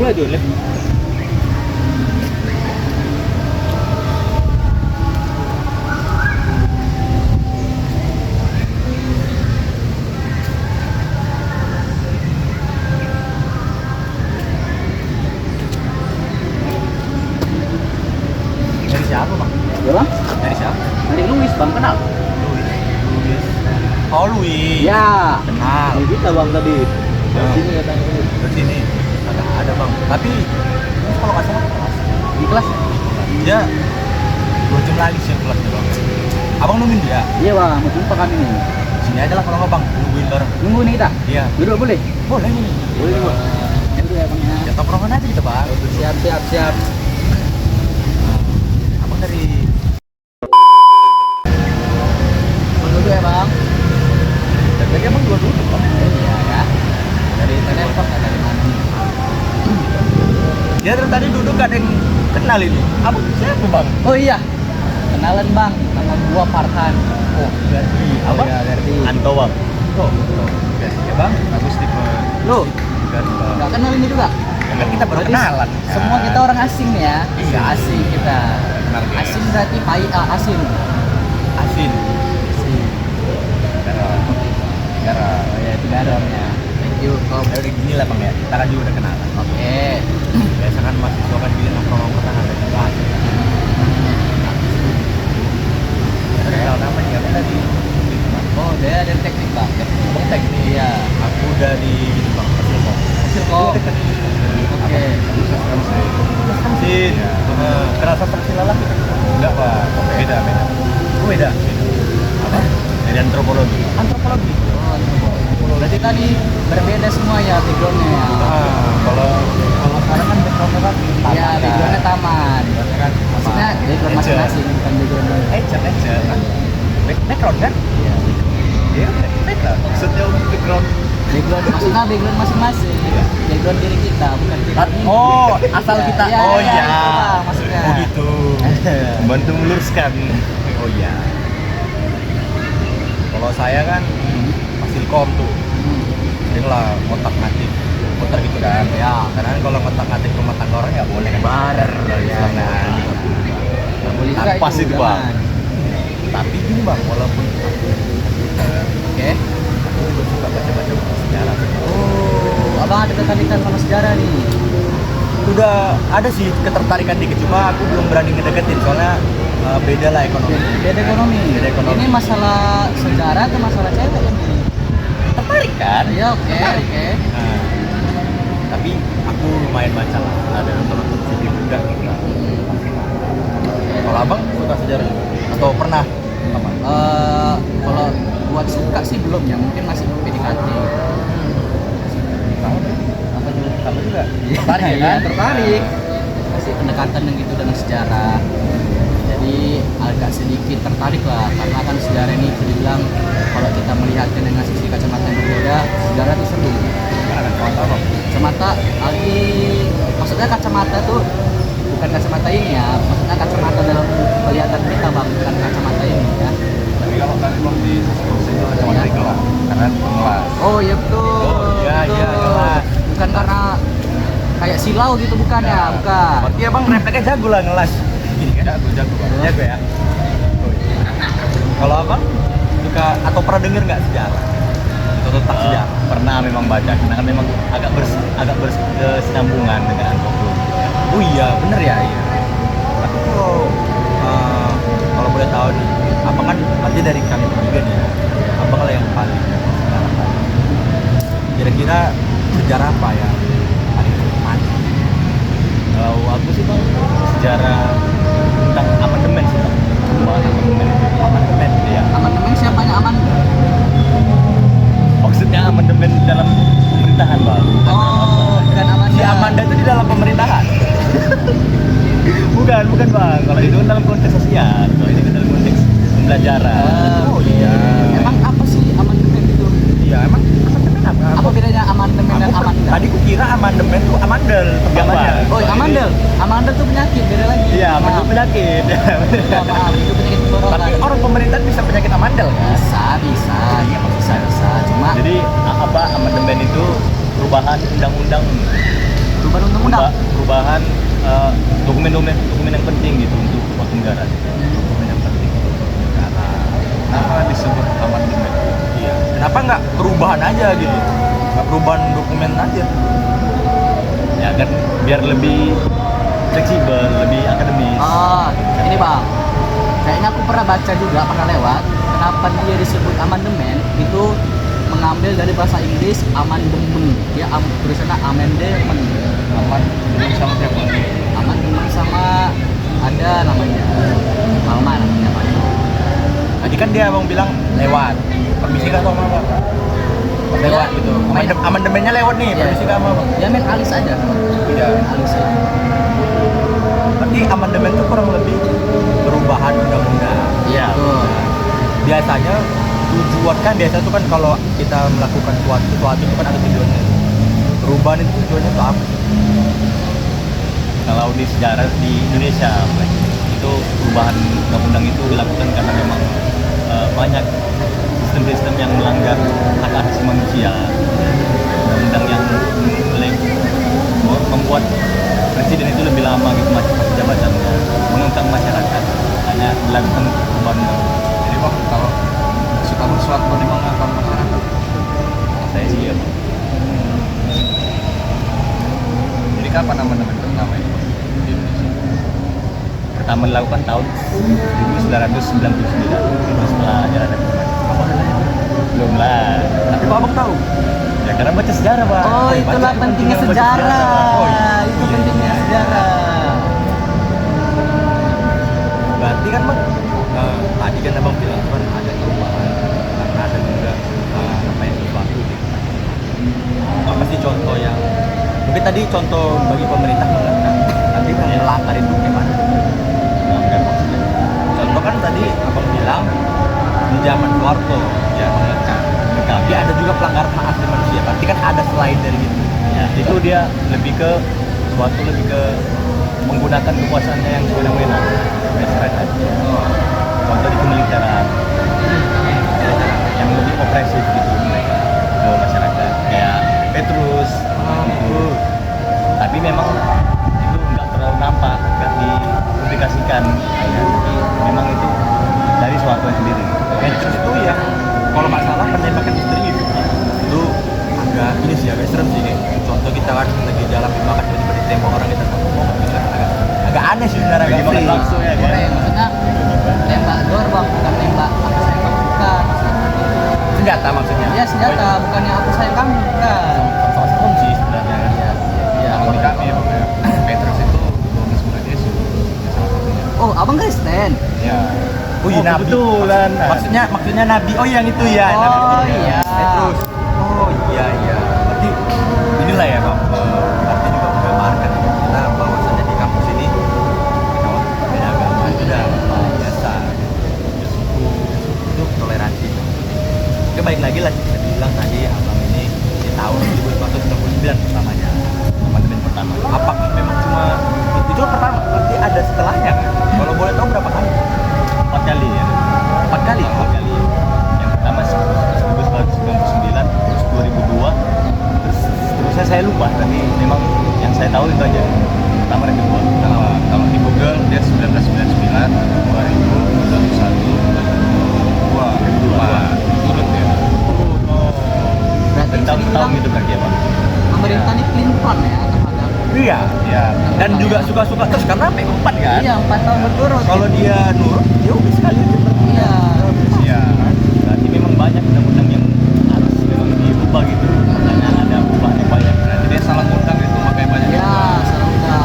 mulai dulu. Dari siapa bang? Ya bang? Dari siapa? Dari Luis bang, kenal? Luis. Oh Luis. Ya. Kenal. Dari kita bang tadi. Dari Oh. sini katanya. Dari sini. Ada bang. Tapi ini kalau nggak salah kelas. Di kelas? Dia 2 jam lagi sih kelasnya bang. Abang nungguin dia. Iya bang, mau jumpa kami nih. Sini aja lah kalau nggak bang. Nungguin bareng. Nunggu nih kita? Iya. Duduk boleh? Boleh ini. Boleh bang. Nanti ya bang ya. Ya tongkrongan aja kita bang. Siap. Abang dari Duduk ya bang. tadi abang dua duduk bang. Iya ya. Dari telepon ya, dari mana? Dia dari tadi duduk gak ada yang kenal ini. Abang siapa bang? Oh iya. Kenalan bang, nama gua Farhan. Oh Gardi. Abang? Iya, Gardi. Anto bang. Oh. Ya bang. Bagus tipe. Lo, Gardi bang. nggak kenal ini juga? Ya kan kita baru Berarti kenalan. Semua kita orang asing nih ya. Iya. Nggak asing kita. Benar, guys. Asing berarti asing. Asin. Asing. Garam. Garam. Oh ya, itu garamnya. Thank you. Ya udah gini lah bang ya. Kita kan juga udah kenalan. Oke. Biasa kan mahasiswa kan gini nongkrong-nongkrong ada di kelas. Kenal namanya ya tadi. Oh, dia dari teknik bang. Abang teknik. Iya. Aku dari ini bang. Persilkom. Hasil kok. Oke. Sin. Kerasa persilalah kita. Enggak pak. Beda. Oh beda. Apa? Dari antropologi. Antropologi. Oh, berarti tadi berbeda semua ya backgroundnya ya. Kalau sekarang kan backgroundnya kan taman. Iya, backgroundnya taman. Backgroundnya kan Maksudnya background masing-masing bukan background. Ecer kan. Background kan? Iya. Iya, background. Maksudnya background. Maksudnya background masing-masing. Background diri kita, bukan diri ini. Oh, asal kita. Iya, Oh iya, iya. itulah maksudnya. Oh gitu. Membantu meluruskan. Oh iya. Kalau saya kan Fasilkom tuh. Sering lah ngotak-ngatik komputer gitu kan. Ya, karena kan kalau ngotak-ngatik rumah tangga orang ya boleh kan. Barer ya kan. Nggak boleh juga Pas itu, Bang. jangan. Tapi gini bang, walaupun Oke. aku juga suka baca-baca buku sejarah. Oh, abang ada ketertarikan sama sejarah nih. Udah ada sih ketertarikan dikit, cuma aku belum berani ngedeketin soalnya beda lah ekonomi. Beda ekonomi. Beda ekonomi. Ini masalah sejarah atau masalah cewek ini? Tertarik kan? Iya, oke. Nah, tapi aku lumayan baca lah. Ada nonton video juga. Kalau abang suka sejarah atau pernah? Apa? Kalau buat suka sih belum ya, mungkin masih PDKT. Sama juga. Tertarik ya kan? Tertarik. Masih pendekatan yang gitu dengan sejarah. Jadi agak sedikit tertarik lah, karena kan sejarah ini bisa dibilang kalau kita melihatnya dengan sisi kacamata yang berbeda, sejarah itu seru. Kacamata apa? Kacamata lagi, maksudnya kacamata tuh bukan kacamata ini ya, maksudnya kacamata dalam kelihatan kita bang, bukan kacamata ini ya. Tapi kalau kan di itu kacamata gelas, karena gelas. Oh iya betul. Oh, iya, betul. iya, gelas. Bukan karena kayak silau gitu, bukan ya, bukan. Berarti abang refleksnya jago lah ngelas. Gini kan? Jago bang. Jago ya. Kalau abang suka atau pernah denger nggak sejarah? Atau tentang sejarah? Pernah memang baca, karena kan memang agak berkesinambungan dengan antropologi. Oh iya, bener ya, iya. Tapi kalau boleh tahu nih, abang kan berarti dari kami bertiga nih, abang lah yang paling sejarah tadi. Kira-kira sejarah apa ya paling maju? Kalau aku sih bang, sejarah tentang amandemen sih bang. Amandemen ya. Amandemen siapanya aman? Maksudnya amandemen dalam pemerintahan bang. Oh, bukan Amanda. Si Amanda itu di dalam pemerintahan. bukan bang. Kalau itu kan dalam konteks sosial. Kalau ini kan dalam konteks pembelajaran. Oh iya. Emang apa sih amandemen itu? Iya emang amandemen apa? Apa bedanya amandemen dan amanda? Tadi kukira amandemen itu amandel namanya. Oh, amandel. Amandel tuh penyakit, beda lagi. Iya, Maaf. itu penyakit. Maaf, itu penyakit tenggorokan. Tapi orang pemerintah bisa penyakit amandel kan? Bisa. Cuma Jadi apa amandemen itu perubahan undang-undang Perubahan undang-undang. Perubahan dokumen yang penting gitu untuk suatu negara. Dokumen yang penting untuk suatu negara. Kenapa disebut amandemen? Iya. Kenapa nggak perubahan aja gitu? Nggak perubahan dokumen aja? Ya kan biar lebih fleksibel, lebih akademis. Ini bang, kayaknya aku pernah baca juga, pernah lewat. Kenapa dia disebut amandemen? Itu mengambil dari bahasa Inggris amendement. Dia tulisannya amendment. Amandemen sama siapa? Amendement sama ada namanya Palma namanya Pak. Tadi kan dia abang bilang lewat. Permisi kak sama apa? Lewat Ya, gitu. Amandemennya lewat nih. Iya. Permisi kak sama apa? Ya main alis aja. Iya. Main alis aja. Berarti amandemen itu kurang lebih perubahan undang-undang. Iya. Betul. Biasanya tujuan kan biasa tuh kan kalau kita melakukan sesuatu itu kan ada tujuannya. Perubahan itu tujuannya tuh apa sih? Kalau di sejarah di Indonesia itu perubahan undang-undang itu dilakukan karena memang banyak sistem-sistem yang melanggar hak asasi manusia, undang-undang yang membuat presiden itu lebih lama gitu masa jabatannya, menentang masyarakat, hanya dilakukan perubahan undang-undang. Jadi bang, kalau suka bersuatu nih mengapa masyarakat? Saya sih ya. Jadi kapan amandemen pertama ini di Indonesia? Pertama dilakukan tahun 1999 itu setelah era reformasi. Apa adanya? Belum lah. Tapi kok abang tahu? Ya karena baca sejarah pak. Oh, itulah Baca- pentingnya baca sejarah. Pak. Oh, Itu iya. pentingnya sejarah. Berarti kan bang, tadi kan abang bilang kan ada perubahan karena ada juga apa yang sesuatu gitu. Apa sih contoh yang mungkin tadi contoh bagi pemerintah melanggar, nanti yang melanggar itu gimana? Melanggar maksudnya. Contoh kan tadi abang bilang di zaman Soeharto ya mengekang. Tapi ada juga pelanggaran hak asasi manusia. Berarti kan ada selain dari itu. Ya, itu dia lebih ke suatu lebih ke menggunakan kekuasaannya yang sewenang-wenang masyarakat. Contoh di kemiliteran yang lebih opresif gitu mereka ke masyarakat kayak Petrus gitu. Tapi memang itu nggak terlalu nampak, nggak dipublikasikan ya, tapi memang itu dari Soeharto sendiri. Petrus itu yang kalau nggak salah penembakan istri itu agak ini sih agak serem sih kayak contoh kita kan lagi jalan makan tiba-tiba ditembak orang kita ngomong gitu kan agak aneh sih sebenarnya agak Makan freak. bakso ya kan? Maksudnya tembak dor bang, bukan tembak apa sayang kamu bukan. Senjata maksudnya Ya senjata, bukannya apa sayang kamu bukan. sama serem sih sebenarnya. Ya, Kalau di kami ya bang, ya, Petrus itu Tuhan sebagai Yesus salah satunya. Oh, abang Kristen? Ya. Oh iya nabi. Kebetulan. Maksudnya nabi. Oh yang itu ya. Oh, nabi. iya. Petrus. Oh iya iya. Berarti inilah ya bang. Berarti juga menggambarkan kita bahwasannya di kampus ini kawan beda agama itu udah biasa. Itu toleransi. Oke baik lagi lah saya bilang tadi abang ini di tahun 1999 pertamanya amandemen pertama. Apakah memang cuma itu pertama? Berarti ada setelahnya kan? Kalau boleh tahu berapa kali? 4 kali ya. 4 kali? 4 kali. Yang pertama 1999, terus 2002, terus seterusnya saya lupa. Tapi memang yang saya tahu itu aja. Pertama dan kedua. Kalau di Google dia 1999, 2021, 2022. Turut ya. Berarti Dan bisa tahun dibilang gitu berarti ya Pak? pemerintah ini clean plan ya terhadap. Iya. Ya. Dan juga suka-suka terus karena sampai 4 kan? Iya, 4 tahun berturut. Kalau dia nurut, ya udah sekali aja. Iya. Ya. Berarti memang banyak undang-undang yang harus memang diubah gitu. Makanya ada perubahan yang banyak. Berarti dia salah ngundang itu makanya banyak. Ya, salah undang.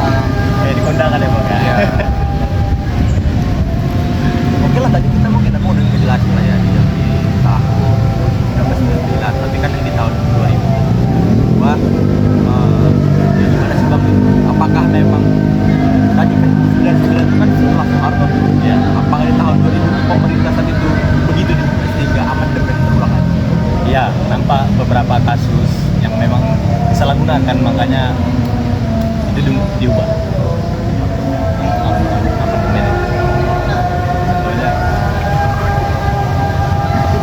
Kayak di kondangan ya Pak ya. Ya. Oke lah tadi kita mungkin mau udah ngejelasin lah ya di tahun 1999 tapi kan ini di tahun 2002 ya gimana sih Bang? Apakah memang tadi kan 99 itu kan setelah Soeharto ya apakah di tahun 2000 pemerintah saat itu begitu nih sehingga amandemen terulang lagi? Iya, nampak beberapa kasus yang memang disalahgunakan makanya itu diubah. Amandemen itu.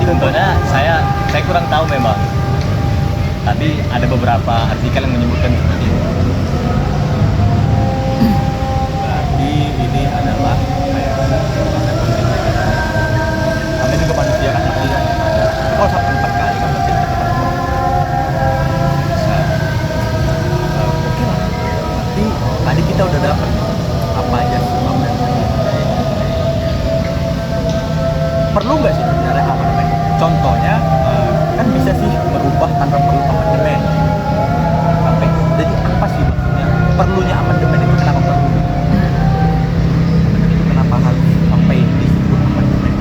Contohnya saya kurang tahu memang, tapi ada beberapa artikel yang menyebutkan seperti itu. perlunya amandemen itu kenapa perlu? Amandemen itu kenapa harus sampai disebut amandemen?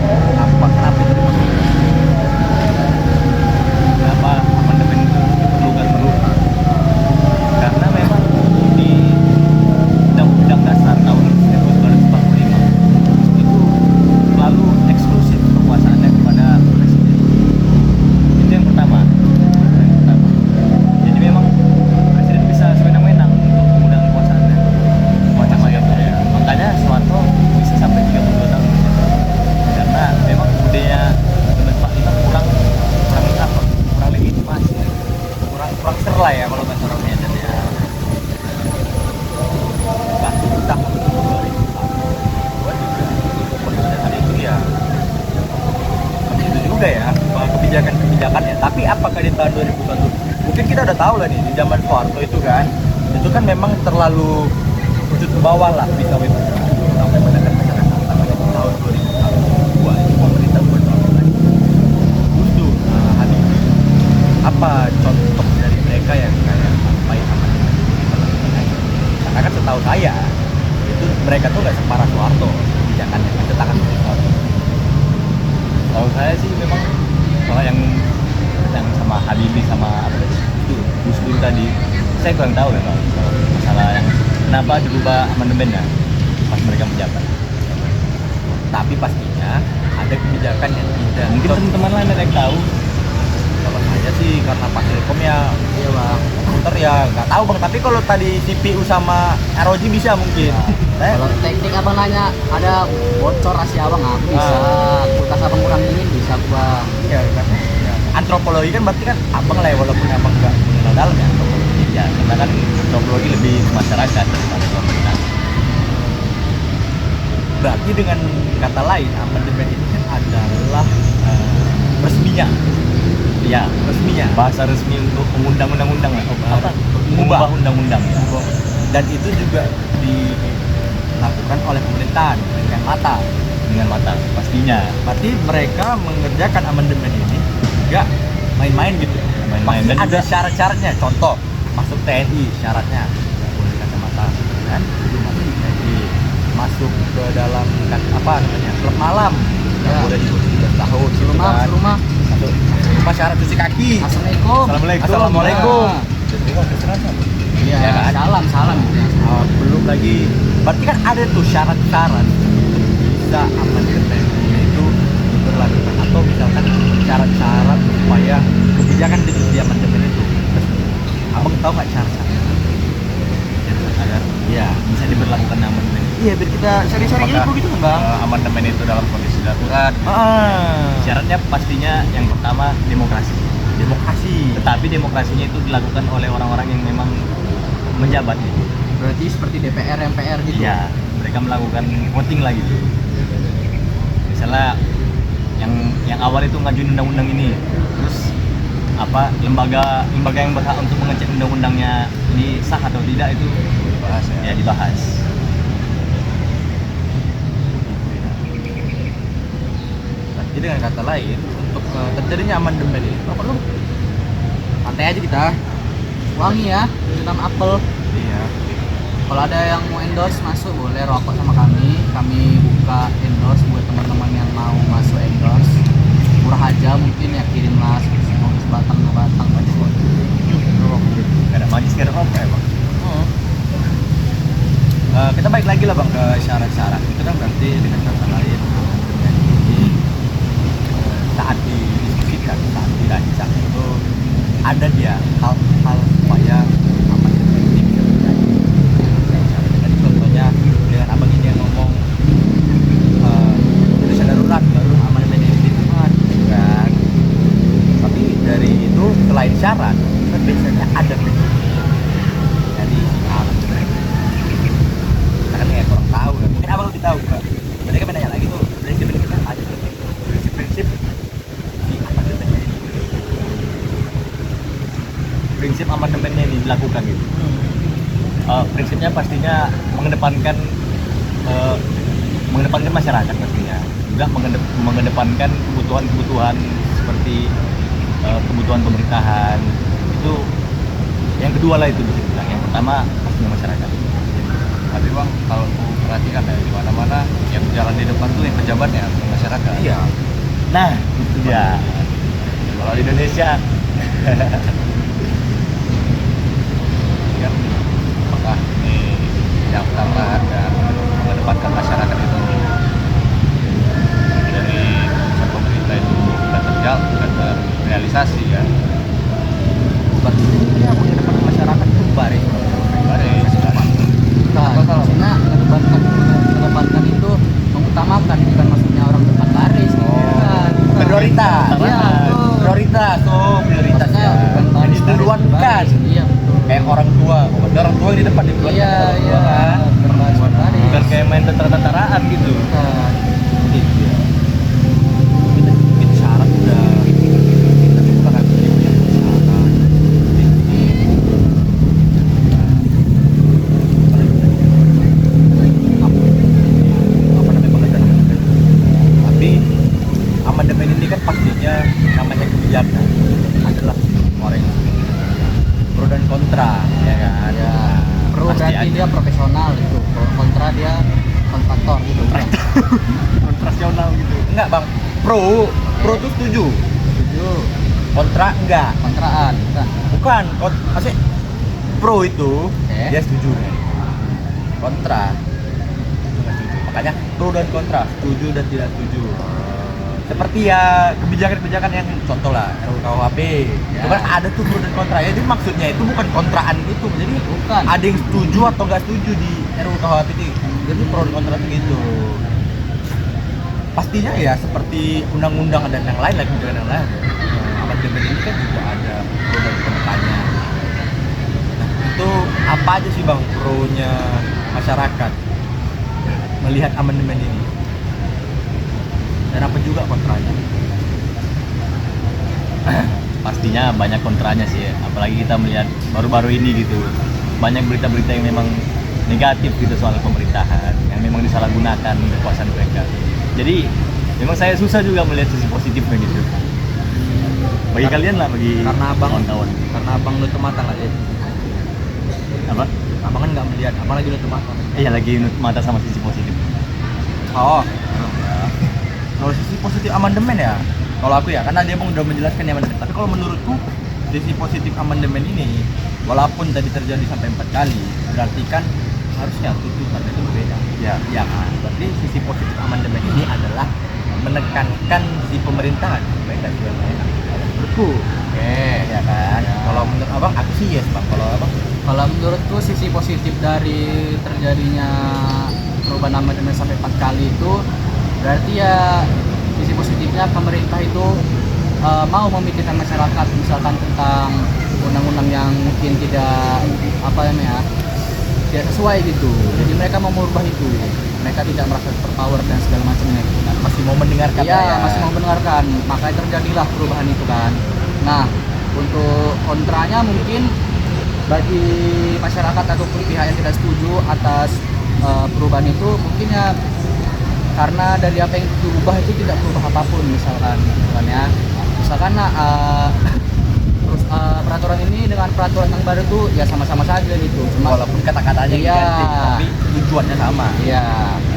Kenapa itu diperlukan? Kenapa amandemen itu diperlukan? Karena memang di Undang-Undang Dasar tahun 1945 itu selalu eksklusif kekuasaannya kepada presiden. Itu yang pertama. Jadi memang presiden bisa sewenang-wenang untuk menggunakan kekuasaannya macam-macam ya. Makanya Soeharto bisa sampai 32 tahun. Karena memang budaya 1945 kurang apa? Kurang legitimasi. Kurang ser lah ya kalau bahasa orang Medan ya. Bahkan tahun 2002 juga pada dasarnya itu ya seperti itu juga ya kebijakan-kebijakannya. Tapi apakah di tahun 2021 mungkin kita udah tahu lah nih di zaman Soeharto itu kan memang terlalu wujud ke bawah lah bisa sampai menekan masyarakat. Tapi di tahun 2002 itu pemerintah buat lagi Gus Dur, Habibie, apa contoh dari mereka yang kayak sampai amandemen itu dilakukan? Karena kan setahu saya itu mereka tuh nggak separah Soeharto kebijakannya, tangan Soeharto. Kalau saya sih memang soal yang sama Habibie sama apa tadi Gus Dur tadi, saya kurang tahu memang kalau masalah yang kenapa dirubah amandemennya pas mereka menjabat. Tapi pastinya ada kebijakan yang tidak. Mungkin teman-teman lain ada yang tahu. Kalau saya sih karena Pak Ilkom ya, Iya bang. komputer ya nggak tahu bang. Tapi kalau tadi CPU sama ROG bisa mungkin. Kalau teknik abang nanya ada bocor rahasia abang nggak bisa. Kulkas abang kurang dingin bisa bang. Ya, kan? Ya. Antropologi kan berarti kan abang lah ya, walaupun abang nggak mengenal dalam ya antropologi. Ya, karena kan antropologi lebih ke masyarakat daripada pemerintah. Berarti dengan kata lain amandemen ini kan adalah resminya. Ya, Resminya. bahasa resmi untuk mengundang undang-undang lah. Apa? Mengubah. Mengubah undang-undang. Ya. Dan itu juga dilakukan oleh pemerintahan dengan mata. Dengan mata pastinya. Berarti mereka mengerjakan amandemen ini juga main-main gitu. Main-main. Pasti Dan ada juga- syarat-syaratnya. Contoh, masuk TNI syaratnya nggak boleh kacamata, kan? Belum masuk TNI, masuk ke dalam apa namanya klub malam nggak Ya. boleh di bawah 17 tahun. gitu Rumah, kan. rumah. Masuk rumah syarat cuci kaki. Assalamualaikum. Assalamualaikum. Iya. Ya kan? Salam gitu ya. Belum lagi, berarti kan ada tuh syarat-syarat untuk bisa amandemen itu diberlakukan, atau misalkan syarat-syarat supaya kebijakan di amandemen itu resmi. Abang tahu nggak syarat-syarat? Agar Iya. bisa diberlakukan amandemen. Iya, biar kita sharing-sharing Apakah, info gitu kan bang. amandemen itu dalam kondisi darurat. Syaratnya pastinya yang pertama demokrasi. Demokrasi. Tetapi demokrasinya itu dilakukan oleh orang-orang yang memang menjabat gitu. Berarti seperti DPR, MPR gitu. Iya, mereka melakukan voting lagi gitu. Misalnya yang awal itu ngajuin undang-undang ini, terus apa lembaga yang berhak untuk mengecek undang-undangnya ini sah atau tidak itu Bahas ya dibahas. Jadi dengan kata lain, untuk terjadinya amandemen ini, perlu santai aja kita. Wangi ya, hitam apel. Iya. Kalau ada yang mau endorse masuk boleh rokok sama kami. Kami buka endorse buat teman-teman yang mau masuk endorse. Murah aja mungkin ya, kirimlah sebatang dua batang aja. Gak ada magis, gak ada apa ya bang. Kita balik lagi lah bang ke syarat-syarat itu kan, berarti dengan kata lain amandemen ini saat didiskusikan, saat dirancang itu ada dia hal-hal supaya amandemen ini bisa terjadi. Jadi contohnya dengan abang ini yang ngomong Indonesia darurat baru amandemen ini diterima kan. Tapi dari itu selain syarat kan biasanya ada prinsip dari amandemen. Kita kan kayak kurang tahu kan. Mungkin abang lebih tahu Pak. Berarti kan nanya lagi tuh prinsip ini kan ada prinsip di amandemen ini. Prinsip amandemennya ini dilakukan gitu. Prinsipnya pastinya mengedepankan masyarakat pastinya, juga mengedepankan kebutuhan seperti kebutuhan pemerintahan. Itu yang kedua lah itu bisa dibilang. Yang pertama pastinya masyarakat. Tapi bang, kalau aku perhatikan ya di mana-mana yang jalan di depan tuh yang pejabatnya, bukan masyarakat. Iya. Nah itu dia. Kalau di Indonesia Kan apakah ini yang pertama dan mengedepankan masyarakat itu dari keputusan pemerintah itu bukan terrealisasi ya. Berarti ini yang mengedepankan masyarakat itu baris. Baris. Nah, maksudnya mengedepankan itu mengutamakan, bukan maksudnya orang depan baris. Bukan. Prioritas. Iya, betul. Prioritas. Oh, prioritasnya. Maksudnya bukan Jadi baris, duluan baris. kan. Iya, betul. Kayak orang tua. Orang tua yang di depan di depan. Iya, orang tua iya. kan. Berbaris, berbaris. bukan kayak main tentara-tentaraan gitu. Bukan. Iya. Kita bikin syarat udah kita juga nggak bisa punya syarat. Apa namanya pengesahan amandemen? Tapi amandemen ini kan pastinya namanya kebijakan adalah orang yang pro dan kontra, ya kan? Ya. Pro Pasti berarti ada. dia profesional itu. Pro kontra dia kontraktor gitu. Kontrasional gitu. Enggak bang, pro tuh setuju, Setuju. kontra enggak. Kontraan. Bukan. Bukan, maksudnya pro itu Oke. dia setuju, kontra itu nggak setuju. Makanya pro dan kontra, setuju dan tidak setuju. Seperti ya kebijakan-kebijakan yang contoh lah RUU KUHP, Ya. itu kan ada tuh pro dan kontra. Ya, jadi maksudnya itu bukan kontraan itu, jadi Bukan. ada yang setuju atau nggak setuju di RUU KUHP itu. Jadi pro dan kontra itu gitu. Pastinya ya seperti undang-undang dan yang lain, kebijakan yang lain. Amandemen ini kan juga ada pro dan kontranya. Nah, itu apa aja sih bang pro-nya masyarakat melihat amandemen ini? Dan apa juga kontranya? Pastinya banyak kontranya sih ya. Apalagi kita melihat baru-baru ini gitu banyak berita-berita yang memang negatif gitu soal pemerintahan yang memang disalahgunakan kekuasaan mereka. Jadi memang saya susah juga melihat sisi positifnya gitu bagi kalian lah, bagi Karena abang kawan-kawan. karena abang nutup mata nggak lihat? Apa? Abang kan nggak melihat, abang lagi nutup mata. Iya, lagi nutup mata sama sisi positif. Oh, kalau sisi positif amandemen ya, kalau aku ya, karena dia bang udah menjelaskan ya amandemen. Tapi kalau menurutku sisi positif amandemen ini, walaupun tadi terjadi sampai 4 kali, berarti kan harusnya tuntutan itu berbeda. Ya. Ya kan. Berarti sisi positif amandemen ini adalah menekankan si pemerintahan supaya nggak semena-mena. Menurutku. Oke, ya kan. Ya. Kalau menurut abang, aku sih yes bang. Kalau abang, Kalau menurutku sisi positif dari terjadinya perubahan amandemen sampai 4 kali itu berarti ya sisi positifnya pemerintah itu mau memikirkan masyarakat, misalkan tentang undang-undang yang mungkin tidak tidak sesuai gitu. Jadi mereka mau merubah itu. Mereka tidak merasa terpower dan segala macamnya gitu kan. masih mau mendengarkan. Iya, lah ya. masih mau mendengarkan. Makanya terjadilah perubahan itu kan. Nah, untuk kontranya mungkin bagi masyarakat ataupun pihak yang tidak setuju atas perubahan itu mungkin ya karena dari apa yang diubah itu tidak berubah apapun misalkan ya. Misalkan terus peraturan ini dengan peraturan yang baru tuh ya sama-sama saja gitu. Cuma Walaupun kata-katanya Iya. ganti, tapi tujuannya sama. iya,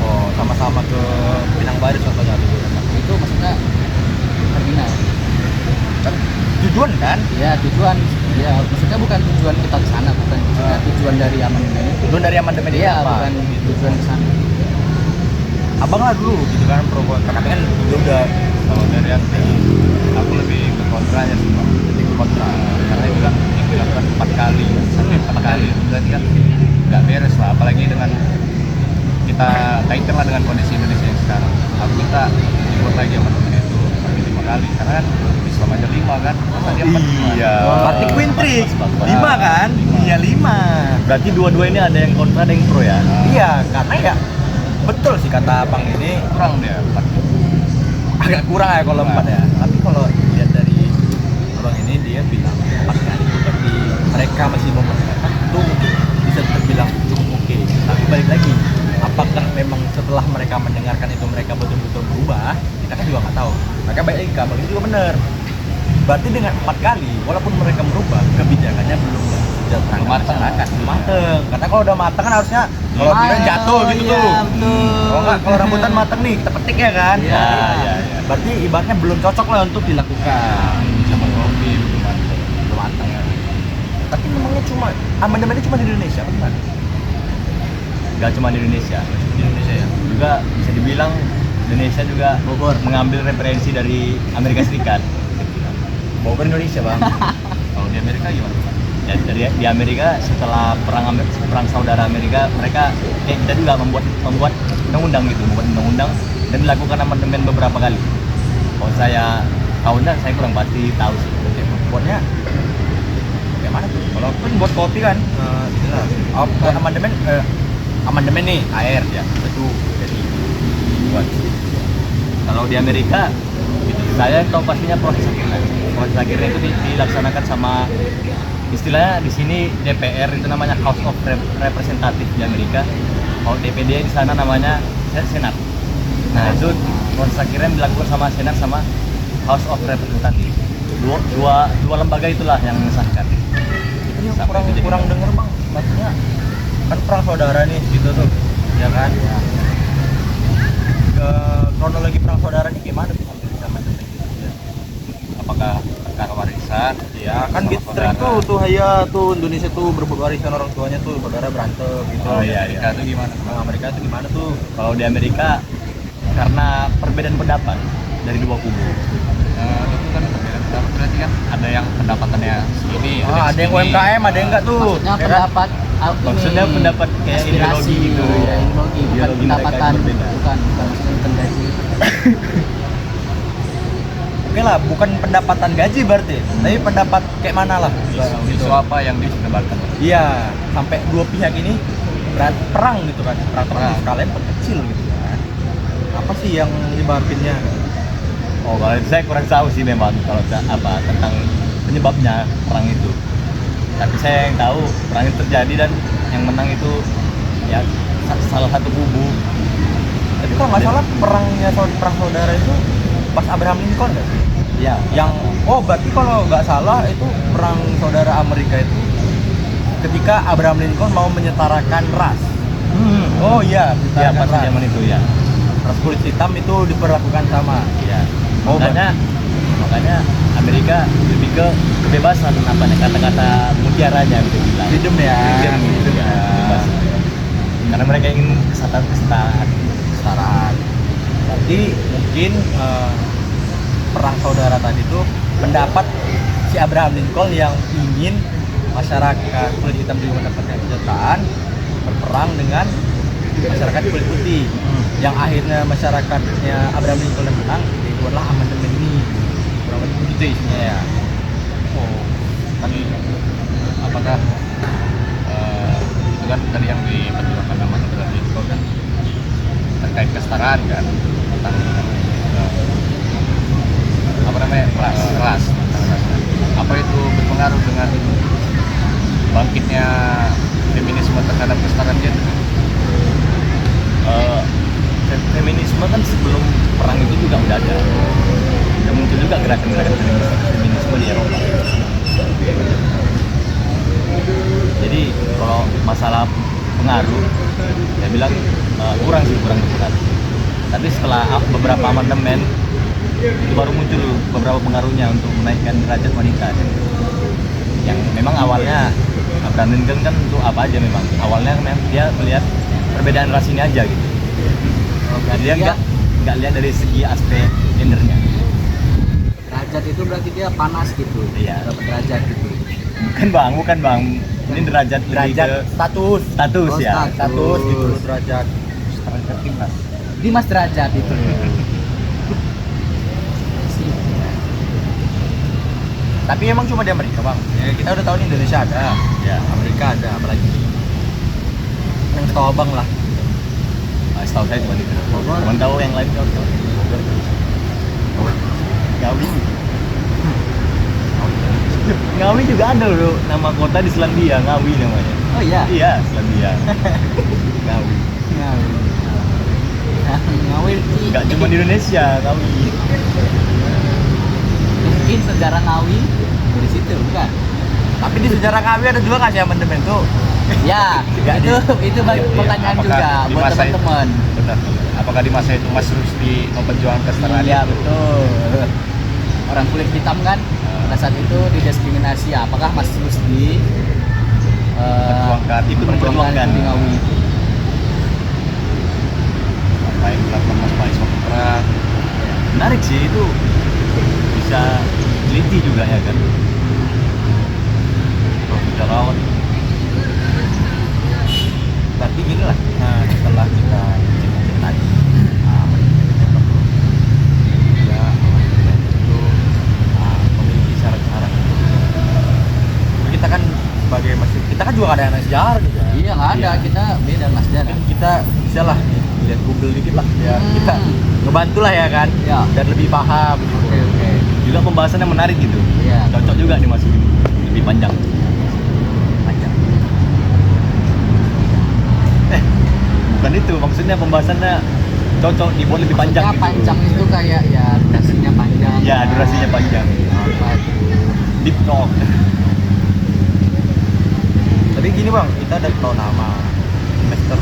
Oh, sama-sama ke Pinang Baru contohnya tujuannya. itu maksudnya terminal. Kan tujuan kan? Ya tujuan, ya maksudnya bukan tujuan kita ke sana, bukan maksudnya tujuan dari amandemen itu. Tujuan dari amandemen ini Iya, apa? bukan tujuan ke sana. Abang lah dulu gitu kan pro kontra, tapi kan dia udah Kalau dari aku lebih ke kontranya sih bang, lebih ke kontra karena itu kan yang dilakukan 4 kali sampai 4 kali berarti kan nggak beres lah, apalagi dengan kita kaitkan lah dengan kondisi Indonesia yang sekarang. Aku minta dibuat lagi amandemen itu sampai 5 kali karena kan Islam aja 5 kan, masa dia 4 Iya. berarti Queen Trick Pas. 5 kan? Iya 5. Berarti dua-dua ini ada yang kontra, ada yang pro ya. Iya, karena ya betul sih kata abang ini kurang dia 4. agak kurang ya kalau 4 ya. Tapi kalau lihat dari abang ini dia bilang 4 kali itu berarti mereka masih mau mendengarkan itu mungkin bisa terbilang cukup oke. Tapi balik lagi, apakah memang setelah mereka mendengarkan itu mereka betul-betul berubah? Kita kan juga nggak tahu. Maka balik lagi ke abang itu juga benar. Berarti dengan 4 kali, walaupun mereka merubah kebijakannya belum sejahtera Belum matang. masyarakat, belum matang. mateng. Karena kalau udah mateng kan harusnya kalau kita jatuh gitu iya, tuh. betul. Kalau nggak, kalau rambutan mateng nih kita petik ya kan. Iya. Ya. Berarti ibaratnya belum cocok lah untuk dilakukan. Zaman kopi belum matang. Belum mateng ya. Tapi memangnya cuma amandemennya cuma di Indonesia apa gimana? Gak cuma di Indonesia, Di Indonesia ya. juga bisa dibilang Indonesia juga Bogor. mengambil referensi dari Amerika Serikat. Bogor Indonesia bang. Kalau di Amerika gimana? Ya, di Amerika setelah perang saudara Amerika, mereka kayak kita juga membuat undang-undang gitu, membuat undang-undang dan dilakukan amandemen beberapa kali. Kalau saya tahunnya saya kurang pasti tahu sih. Buatnya kayak mana tuh? Kalau pun buat kopi kan, inilah. Oh, buat amandemen nih air ya. Itu jadi buat. Kalau di Amerika, saya tahu pastinya proses akhirnya. Proses akhirnya itu dilaksanakan sama istilahnya di sini DPR itu namanya House of Representative di Amerika. Kalau DPD di sana namanya Senat. Nah itu proses akhirnya dilakukan sama Senat sama House of Representative. Dua lembaga itulah yang mengesahkan. Ini yang Sampai itu jadi- kurang denger bang. Maksudnya kan perang saudara nih gitu tuh, ya kan? Kronologi perang saudara nih gimana tuh sampai bisa amandemen gitu? Apakah perkara warisan? Ya kan Sama gitu sering tuh ya tuh Indonesia tuh berebut warisan orang tuanya tuh saudara berantem gitu. Oh, iya. Amerika itu gimana? Nah, Amerika itu gimana tuh? Kalau di Amerika karena perbedaan pendapat dari dua kubu. Itu kan perbedaan pendapat, berarti kan ada yang pendapatannya segini, Ada yang UMKM, ada yang enggak tuh. Maksudnya ya kan? pendapat Maksudnya pendapat kayak aspirasi ideologi gitu. ya, ideologi bukan Ideologi mereka pendapatan, itu berbeda. bukan maksudnya bukan gaji. Oke lah, bukan pendapatan gaji berarti, tapi pendapat kayak mana lah. isu apa yang disebarkan? Iya, sampai dua pihak ini perang gitu kan, perang Perang. skala yang kecil gitu kan. Apa sih yang nyebabinnya? Oh, kalau itu saya kurang tahu sih memang kalau tentang penyebabnya perang itu. Tapi saya yang tahu perang itu terjadi dan yang menang itu ya salah satu kubu. Tapi kalau nggak salah perang saudara itu pas Abraham Lincoln nggak sih? Ya, Berarti kalau nggak salah itu perang saudara Amerika itu ketika Abraham Lincoln mau menyetarakan ras. Oh iya, ya menyetarakan pas ras. zaman itu ya. Ras kulit hitam itu diperlakukan sama. Ya. Oh, Makanya Amerika lebih ke kebebasan apa nih kata-kata mutiaranya bisa bilang. Freedom ya. Freedom gitu ya. Ya. Kebebasan. Karena mereka ingin kesetaraan. Kesetaraan. Berarti mungkin perang saudara tadi itu pendapat si Abraham Lincoln yang ingin masyarakat kulit hitam juga mendapatkan kesetaraan berperang dengan masyarakat kulit putih. Yang akhirnya masyarakatnya Abraham Lincoln yang menang itu adalah amandemen ini. Kurang lebih begitu isinya ya. Oh, tadi apakah itu kan tadi yang diperjuangkan sama Abraham Lincoln kan terkait kesetaraan kan tentang apa namanya ras. Apa itu berpengaruh dengan bangkitnya feminisme terhadap kesetaraan gender? Feminisme kan sebelum perang itu juga udah ada. Udah muncul juga gerakan-gerakan feminisme di Eropa. Jadi kalau masalah pengaruh, saya bilang kurang berpengaruh. Tapi setelah beberapa amandemen itu baru muncul beberapa pengaruhnya untuk menaikkan derajat wanita. Yang memang awalnya Abraham Lincoln kan untuk apa aja memang. Awalnya memang dia melihat perbedaan ras ini aja gitu. Nah, dia nggak lihat dari segi aspek gendernya. Derajat itu berarti dia panas gitu. Iya. Dapat derajat gitu. Bukan bang. Ini derajat Status status Oh, ya. status gitu derajat. Dimas derajat itu. Tapi emang cuma di Amerika bang. Ya, kita udah tahu nih Indonesia ada, Ya. Amerika ada, apalagi yang ketawa bang lah. Setahu saya cuma itu. Bogor. Cuman tahu yang lain tahu. Ngawi. Ngawi juga ada loh nama kota di Selandia, Ngawi namanya. Oh iya. Iya, Selandia. Ngawi. Ngawi. Ngawi. Enggak cuma di Indonesia, Ngawi. Mungkin sejarah Ngawi dari situ bukan? Tapi di sejarah kami ada juga nggak sih amandemen tuh Ya, Nggak itu pertanyaan Apakah juga di buat masa itu- teman-teman. Benar. Apakah di masa itu Mas Rusdi memperjuangkan kesetaraan Iya itu? betul. Orang kulit hitam kan pada saat itu didiskriminasi. Apakah Mas Rusdi Memperjuangkan itu memperjuangkan memperjuangkan. Budi Ngawi itu? apa yang dilakukan Mas Faiz Putra? Menarik sih itu, bisa teliti juga ya kan. Kalau kita rawat Berarti gini lah, setelah kita cek tadi, ya amandemen itu memiliki syarat-syarat. Kita kan sebagai masih, kita kan juga nggak ada yang sejarah nih kan. Iya nggak ada, kita beda Mas Dana. Mungkin kita bisa lah lihat Google dikit lah, ya kita ngebantu lah ya kan, Ya. dan lebih paham gitu. Oke. juga pembahasannya menarik gitu. Iya. Cocok juga dimasukin lebih panjang. Panjang. Bukan itu maksudnya, pembahasannya cocok dibuat lebih panjang Maksudnya gitu. panjang itu kayak ya durasinya panjang. Ya, durasinya panjang. Apa? Deep talk. Tapi gini bang, kita udah tahu nama semester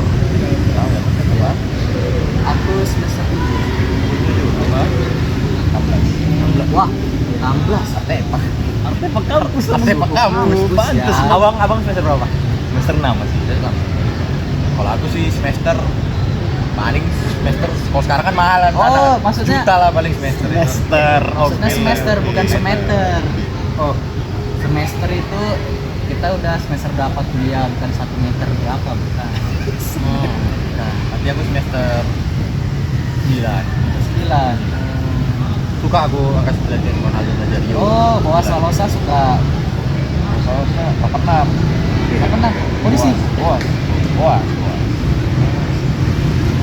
tahu ya semester apa? Aku semester 7. Apa? 16. Wah, 16. Artepak. Artepak kampus. Artepak kampus. Pantes. Ya. Abang semester berapa? Semester 6 masih. Kalau aku sih semester paling semester, kalau sekarang kan mahal kan, Oh, ada maksudnya- juta lah paling semester itu. Semester. Maksudnya oke. semester bukan Oke. semester. Oh, semester itu kita udah semester berapa kuliah, bukan 1 meter berapa, bukan. Nah, nanti aku semester 9. 9. Suka aku angkat 9 dan Ronaldo Nazario. Oh, bawa Salosa suka. Soalnya 86. Nggak pernah. Oh, di sini. Wah.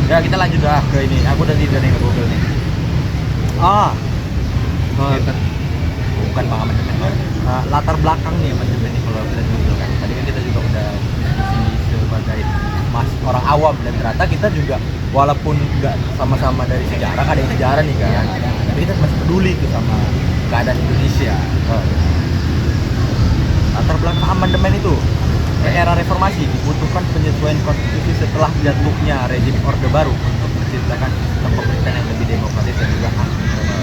Ya kita lanjut lah ke ini. Aku udah tidak nih ke Google nih. Kita, bukan bang amandemen. Latar belakang nih amandemen nih kalau kita Google kan. Tadi kan kita juga udah diskusi sebagai orang awam, dan ternyata kita juga walaupun nggak sama-sama dari sejarah, ada yang sejarah nih kan. Tapi kita masih peduli tuh sama keadaan Indonesia. Latar belakang amandemen itu, era reformasi dibutuhkan penyesuaian konstitusi setelah jatuhnya rezim Orde Baru untuk menciptakan sistem pemerintahan yang lebih demokratis dan juga akuntabel.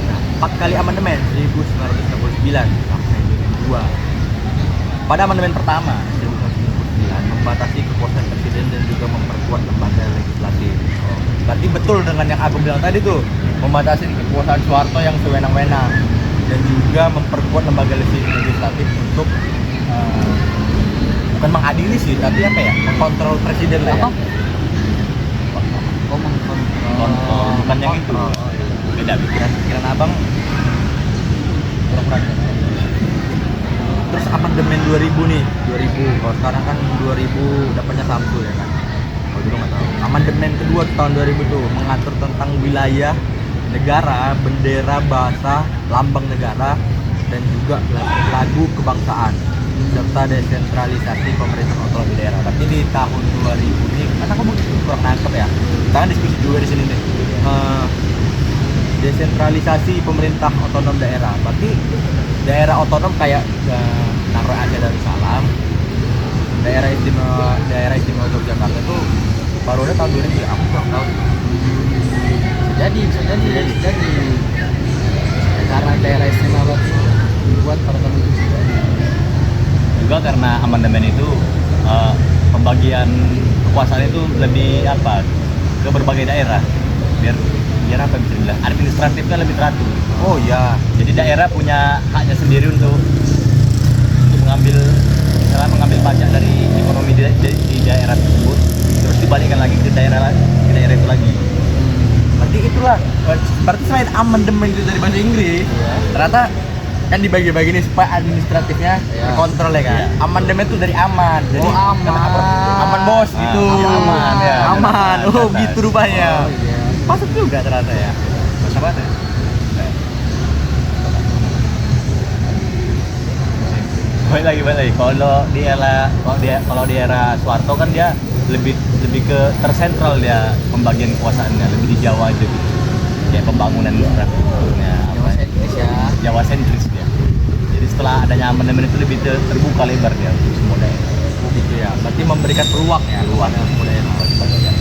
Nah, 4 kali amandemen 1969 sampai 2002. Pada amandemen pertama 1999 membatasi kekuasaan presiden dan juga memperkuat lembaga legislatif. Berarti betul dengan yang aku bilang tadi tuh, membatasi kekuasaan Soeharto yang sewenang-wenang dan juga memperkuat lembaga legislatif untuk bukan mengadili sih, tapi apa ya, mengkontrol presiden lah ya. Apa? Oh, mengkontrol. Kontrol, bukan yang itu. Beda. Pikiran abang kurang-kurang. Terus amandemen 2000 nih, 2000. Kalau sekarang kan 2000 dapatnya Samsul ya kan. Kalau dulu nggak tahu. Amandemen kedua tahun 2000 tuh mengatur tentang wilayah negara, bendera, bahasa, lambang negara, dan juga lagu kebangsaan serta desentralisasi pemerintahan otonomi daerah. Tapi di tahun 2000 ini, kan aku mungkin kurang nangkep ya. Kita kan diskusi juga di sini nih. Desentralisasi pemerintah otonom daerah. Berarti daerah otonom kayak Nangro Aceh Darussalam, daerah istimewa Yogyakarta itu baru ada tahun 2000 ya. Aku kurang tahu. Jadi. Karena daerah istimewa itu dibuat pada tahun 70. Juga karena amandemen itu pembagian kekuasaan itu lebih apa, ke berbagai daerah, biar apa bisa dibilang, administratifnya lebih teratur. Oh iya. Jadi daerah punya haknya sendiri untuk mengambil, misalnya mengambil pajak dari ekonomi di daerah tersebut, terus dibalikkan lagi ke daerah itu lagi. Berarti itulah. Berarti selain amandemen itu dari bahasa Inggris, ternyata kan dibagi-bagi nih supaya administratifnya Iya. terkontrol ya kan. Iya. Amandemen itu dari aman. Jadi Oh, aman. aman bos Ah, gitu. iya, aman, ya. Aman. Oh, Aman. gitu rupanya. Oh, iya. Masuk juga ternyata ya. Masuk banget ya? Balik lagi. Kalau di era Soeharto kan dia lebih ke tersentral, dia pembagian kekuasaannya lebih di Jawa aja gitu. Kayak pembangunan infrastrukturnya Jawa sentris ya. Jawa sentris dia. Jadi setelah adanya amandemen itu lebih terbuka lebar dia untuk semua daerah. gitu ya. Berarti memberikan peluang ya kepada pemuda yang sebagainya.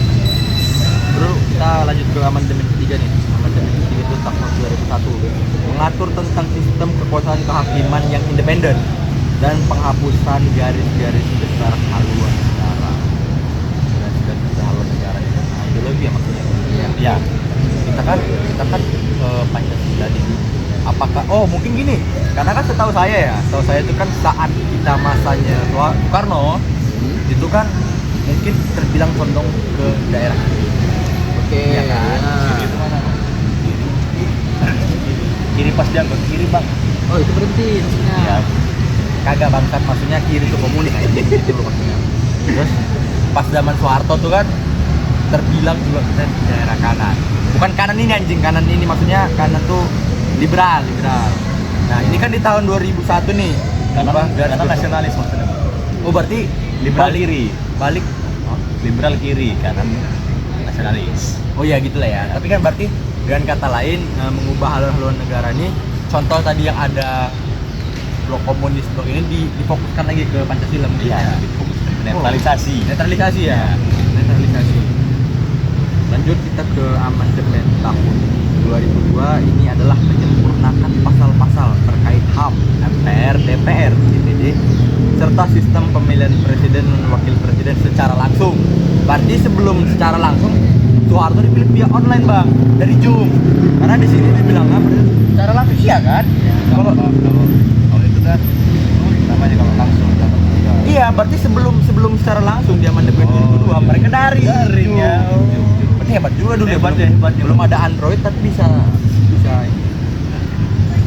Bro, kita lanjut ke amandemen ketiga nih. Amandemen ketiga itu tahun 2001 mengatur tentang sistem kekuasaan kehakiman yang independen dan penghapusan garis-garis besar haluan negara. Garis-garis besar haluan negara itu ideologi ya maksudnya. Iya. Ya, kita kan Pancasila nih. Apakah mungkin gini, karena kan setahu saya itu kan saat kita masanya Soekarno itu kan mungkin terbilang condong ke daerah. Oke. Iya kan? Nah. Itu mana? Kiri pas diangkut kiri bang. Oh itu berhenti maksudnya. Iya. Kagak bangsat, maksudnya kiri itu komunis gitu loh maksudnya. Terus pas zaman Soeharto tuh kan terbilang juga kita di daerah kanan. Bukan kanan ini anjing, kanan ini maksudnya kanan tuh liberal. Nah, ini kan di tahun 2001 nih. Karena nasionalis maksudnya. Oh, berarti Liberal kiri, balik. liberal kiri, kanan nasionalis. Oh ya gitulah ya. Tapi kan berarti dengan kata lain mengubah haluan negara ini, contoh tadi yang ada blok komunis blok ini difokuskan lagi ke Pancasila mungkin. Iya, Ya. difokuskan ke netralisasi. Netralisasi ya. Netralisasi. Lanjut kita ke amandemen tahun 2002, ini adalah menyempurnakan pasal-pasal terkait HAM, MPR, DPR, DPD, serta sistem pemilihan presiden dan wakil presiden secara langsung. Berarti sebelum secara langsung Soeharto dipilih via online bang, dari Zoom. Karena di sini dibilang apa? Secara langsung iya kan? Kalau itu kan namanya kalau langsung dapat juga. Iya, berarti sebelum secara langsung di amandemen 2002 mereka daring ya. Berarti hebat juga dulu Hebat ya, ya, hebat ya. belum ada Android tapi bisa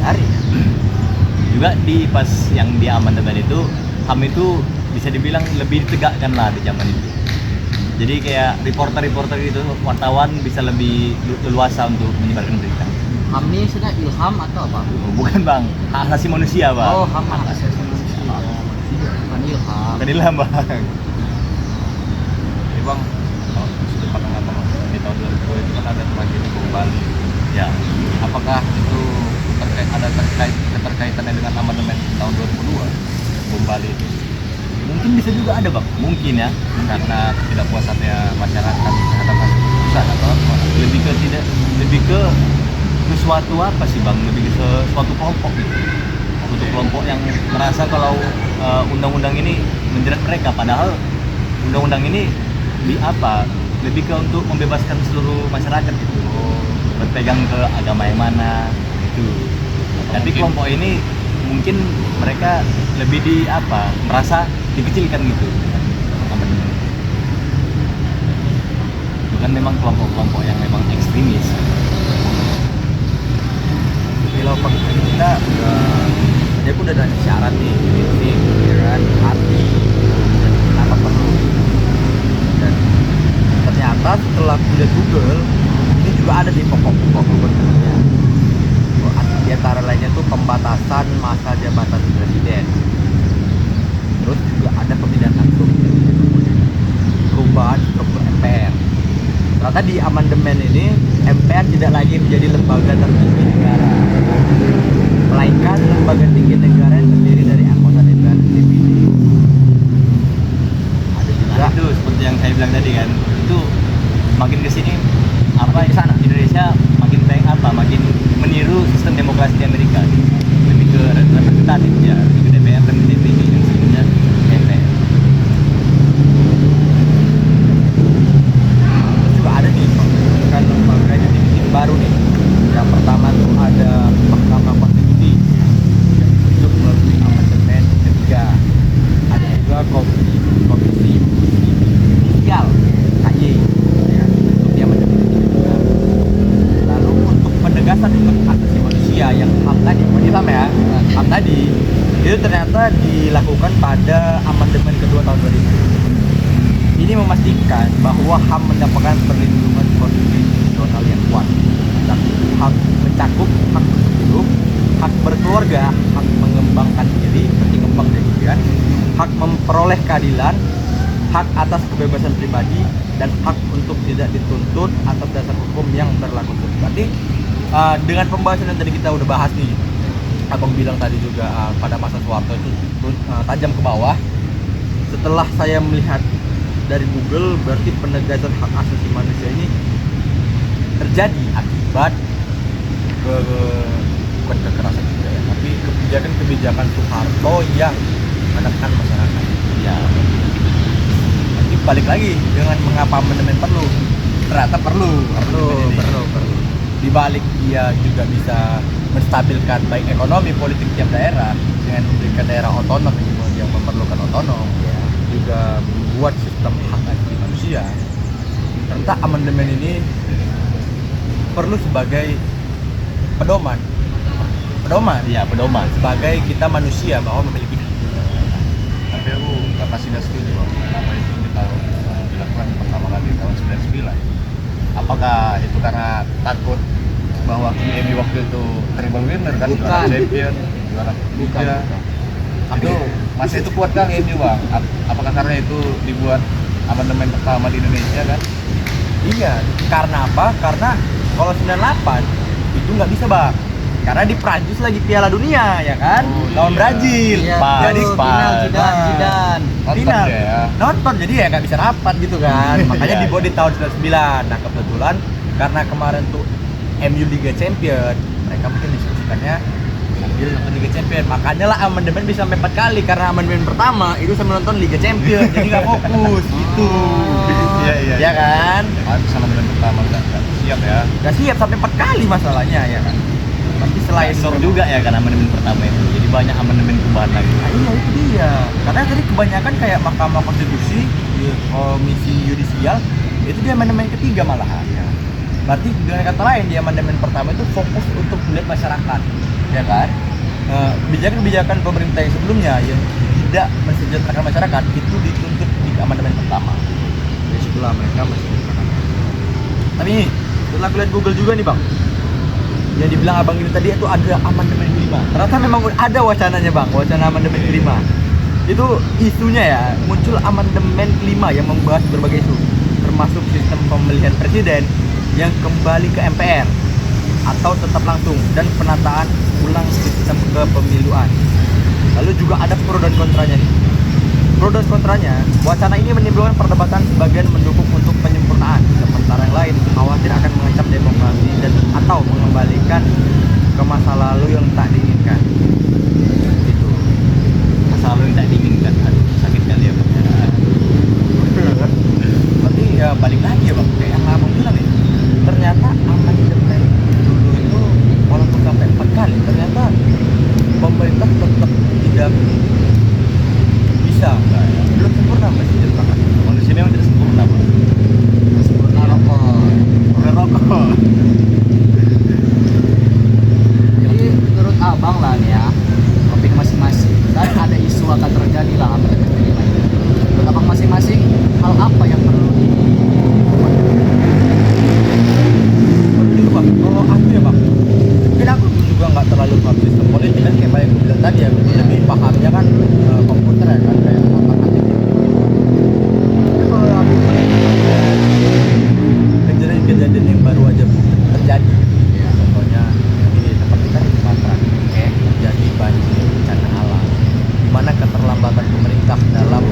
daring ya. Juga di pas yang di amandemen itu HAM itu bisa dibilang lebih ditegakkan lah di zaman itu. Jadi kayak reporter gitu, wartawan bisa lebih leluasa untuk menyebarkan berita. HAM ini sebenarnya ilham atau apa? Bukan bang, hak asasi manusia bang. Oh HAM hak asasi manusia. Bukan ilham. Bukan ilham bang. Jadi bang, kalau sudut pandang abang di tahun 2002 itu kan ada tragedi bom Bali. Ya, Apakah itu ada keterkaitannya dengan amandemen tahun 2002 bom Bali itu? mungkin bisa juga ada bang. Mungkin ya. Karena ketidakpuasannya masyarakat terhadap keputusan atau apa? Lebih ke suatu apa sih bang? Lebih ke suatu kelompok gitu. Suatu kelompok yang merasa kalau undang-undang ini menjerat mereka, padahal undang-undang ini lebih ke untuk membebaskan seluruh masyarakat gitu. Berpegang ke agama yang mana itu. Tapi mungkin- kelompok ini mungkin mereka lebih merasa dikecilkan gitu. Itu kan memang kelompok-kelompok yang memang ekstremis. Kalau kita udah ada syarat nih, fisik, pikiran, hati, dan kenapa perlu. Dan ternyata setelah kuliah Google, ini juga ada di pokok-pokok gubernurnya. Di antara lainnya tuh pembatasan masa jabatan presiden. Terus juga ada pemilihan langsung, perubahan struktur MPR. Ternyata di amandemen ini MPR tidak lagi menjadi lembaga tertinggi negara, melainkan lembaga tinggi negara yang terdiri dari anggota DPR dan DPD. Ada juga Nah, itu seperti yang saya bilang tadi kan, itu makin kesini Makin kesana. Indonesia makin meniru sistem demokrasi di Amerika, lebih ke representatif ya, lebih ke DPR dan DPD yang sebelumnya MPR. Terus juga ada nih kan lembaga yang baru nih. Yang pertama tuh ada Mahkamah Konstitusi yang dibentuk melalui amandemen ketiga. Ada juga komisi judisial KY yang dibentuk di amandemen ketiga juga. Lalu untuk penegasan hak asasi manusia yang HAM tadi, bukan Ilham ya, HAM tadi itu ternyata dilakukan pada amandemen kedua tahun 2000. Ini memastikan bahwa HAM mendapatkan perlindungan konstitusional yang kuat. Mencakup hak hidup, hak berkeluarga, hak mengembangkan diri, berkembang dan juga hak memperoleh keadilan, hak atas kebebasan pribadi, dan hak untuk tidak dituntut atas dasar hukum yang berlaku. Berarti dengan pembahasan yang tadi kita udah bahas nih, abang bilang tadi juga pada masa Soeharto itu tajam ke bawah. setelah saya melihat dari Google, berarti penegasan hak asasi manusia ini terjadi akibat bukan kekerasan juga ya, tapi kebijakan Soeharto yang menekan masyarakat. Ya. Jadi balik lagi dengan mengapa amandemen perlu, ternyata perlu. Di balik dia juga bisa menstabilkan baik ekonomi politik tiap daerah dengan memberikan daerah otonom yang memerlukan otonom, ya, juga membuat sistem hak asasi manusia. Ternyata amandemen ini perlu sebagai pedoman Iya, pedoman. sebagai kita manusia bahwa memiliki hak. Tapi aku nggak pasti nggak setuju Bang. Kenapa itu dilakukan pertama kali tahun 99? Apakah itu karena takut bahwa tim MU waktu itu triple winner kan, juara Bukan. champion, juara liga. Itu masih itu kuat kan MU Bang? Apakah karena itu dibuat amandemen pertama di Indonesia kan? Iya, karena apa? Karena kalau 98 itu nggak bisa Bang, karena di Prancis lagi Piala Dunia ya kan, Oh, lawan iya. Brazil. Iya, Jadi tuh, final Zidane. Nonton final dia ya. nonton, jadi ya nggak bisa rapat gitu kan, makanya Iya, dibuat di iya. tahun 99. Nah kebetulan karena kemarin tuh MU Liga Champion, mereka mungkin diskusikannya sambil nonton Liga Champion, makanya lah amandemen bisa sampai 4 kali, karena amandemen pertama itu sambil nonton Liga Champion jadi nggak fokus gitu. Iya. Ya kan, Sama dengan pertama nggak siap ya. nggak siap sampai 4 kali masalahnya ya kan. Tapi selain Sor juga ya kan amandemen pertama itu. Jadi banyak amandemen perubahan lagi. Nah, iya itu dia. Karena tadi kebanyakan kayak Mahkamah Konstitusi, Komisi Yudisial, itu di amandemen ketiga malahan. Ya. Berarti dengan kata lain di amandemen pertama itu fokus untuk melihat masyarakat, ya kan? Kebijakan-kebijakan pemerintah yang sebelumnya yang tidak mensejahterakan masyarakat itu dituntut di amandemen pertama. Jadi setelah mereka mensejahterakan. Tapi ini, setelah aku lihat Google juga nih Bang, yang dibilang abang ini tadi itu ada amandemen kelima. Ternyata memang ada wacananya Bang, wacana amandemen kelima. Itu isunya ya, muncul amandemen kelima yang membahas berbagai isu, termasuk sistem pemilihan presiden yang kembali ke MPR atau tetap langsung, dan penataan ulang sistem kepemiluan. Lalu juga ada pro dan kontranya nih. Pro dan kontranya, wacana ini menimbulkan perdebatan, sebagian mendukung untuk penyempurnaan, sementara yang lain khawatir akan mengancam demokrasi dan atau mengembalikan ke masa lalu yang tak diinginkan. Gitu. Masa lalu yang tak diinginkan. Aduh, sakit kali ya. Bang. Berarti ya balik lagi ya Bang, kayak yang abang bilang nih. Ternyata amandemen dulu itu walaupun sampai 4 kali, ternyata pemerintah tetap tidak bisa, belum sempurna masih dilakukan. Manusia memang tidak sempurna, Bang. Sempurna rokok. Rokok. Jadi menurut abang lah nih ya, opini masing-masing, dan ada isu akan terjadi lah amandemen kelima ini. Menurut abang masing-masing, hal apa yang perlu dibuat? Dulu Bang, kalau aku ya Bang, mungkin aku juga nggak terlalu paham sistem politik kan, kayak banyak bilang tadi ya, lebih pahamnya kan komputer ya kan, kayak otak-atik gitu. Tapi kalau aku melihat kejadian yang baru aja terjadi gitu. Ya, contohnya di tempat kita di Sumatera, terjadi banjir bencana alam, di mana keterlambatan pemerintah dalam